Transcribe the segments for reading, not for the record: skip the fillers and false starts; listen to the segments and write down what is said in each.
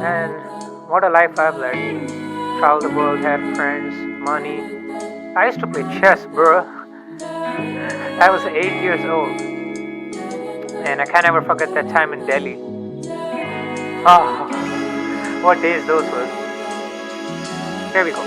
And what a life I've led. Traveled the world, had friends, money. I used to play chess, bro. I was 8 years old. And I can't ever forget that time in Delhi. Ah, what days those were. Here we go.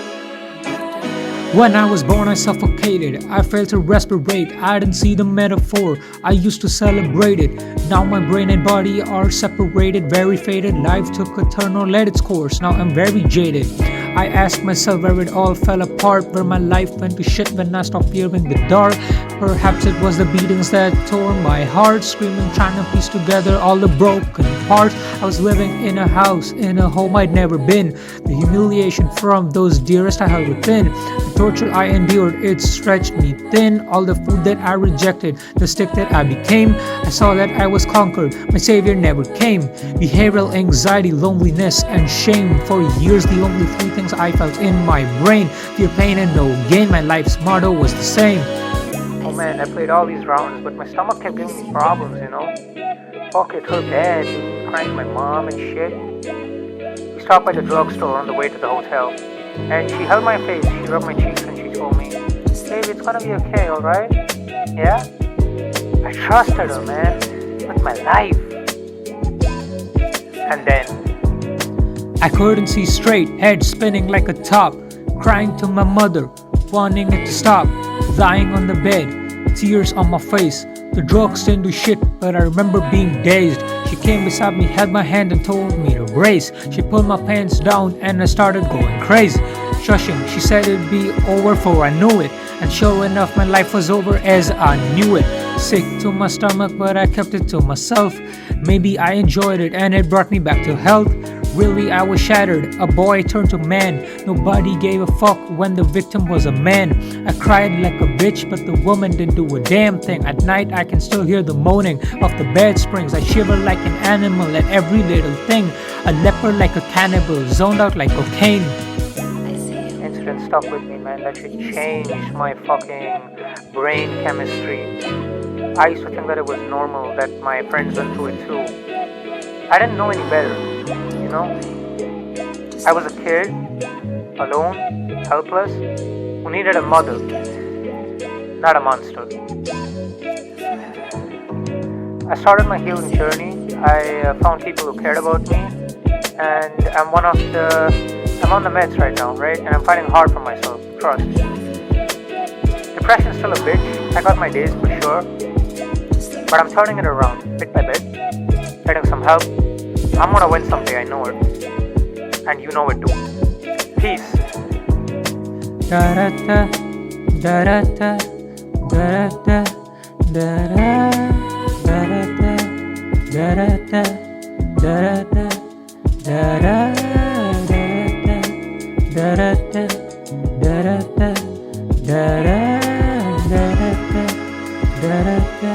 When I was born I suffocated, I failed to respirate, I didn't see the metaphor, I used to celebrate it. Now my brain and body are separated, very faded, life took a turn or led its course, now I'm very jaded. I ask myself where it all fell apart, where my life went to shit when I stopped fearing the dark. Perhaps it was the beatings that tore my heart, screaming trying to piece together all the broken parts. I was living in a house, in a home I'd never been. The humiliation from those dearest I held within. The torture I endured, it stretched me thin. All the food that I rejected, the stick that I became. I saw that I was conquered, my savior never came. Behavioral anxiety, loneliness and shame. For years the only three things I felt in my brain: fear, pain and no gain. My life's motto was the same. Oh man, I played all these rounds, but my stomach kept giving me problems, you know. Fuck, it hurt bad, crying to my mom and shit. We stopped by the drugstore on the way to the hotel, and she held my face, she rubbed my cheeks and she told me, "Baby, it's gonna be okay, alright?" Yeah? I trusted her, man, with my life. And then I couldn't see straight, head spinning like a top, crying to my mother, wanting it to stop, lying on the bed, tears on my face. The drugs didn't do shit, but I remember being dazed. She came beside me, held my hand and told me to brace. She pulled my pants down and I started going crazy. Shushing, she said it'd be over for I knew it. And sure enough, my life was over as I knew it. Sick to my stomach, but I kept it to myself. Maybe I enjoyed it and it brought me back to health. Really, I was shattered, a boy turned to man. Nobody gave a fuck when the victim was a man. I cried like a bitch, but the woman didn't do a damn thing. At night, I can still hear the moaning of the bed springs. I shiver like an animal at every little thing. A leper like a cannibal, zoned out like cocaine. Incident stuck with me, man. That shit changed my fucking brain chemistry. I used to think that it was normal, that my friends went through it too. I didn't know any better, you know? I was a kid, alone, helpless, who needed a mother, not a monster. I started my healing journey. I found people who cared about me, and I'm on the meds right now, right? And I'm fighting hard for myself, trust. Depression's still a bitch. I got my days for sure, but I'm turning it around, bit by bit, getting some help. I'm gonna win someday, I know it. And you know it too. Peace. Da-da-da, da-da-da, da-da-da, da-da, da-da-da, da-da-da, da-da-da, da-da, da-da-da, da-da-da, da-da, da-da, da-da-da, da-da-da,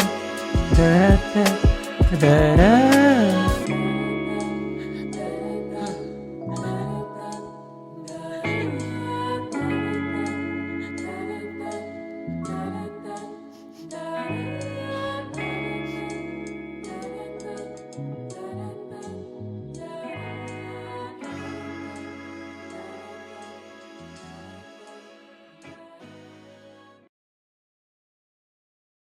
da-da-da, da-da.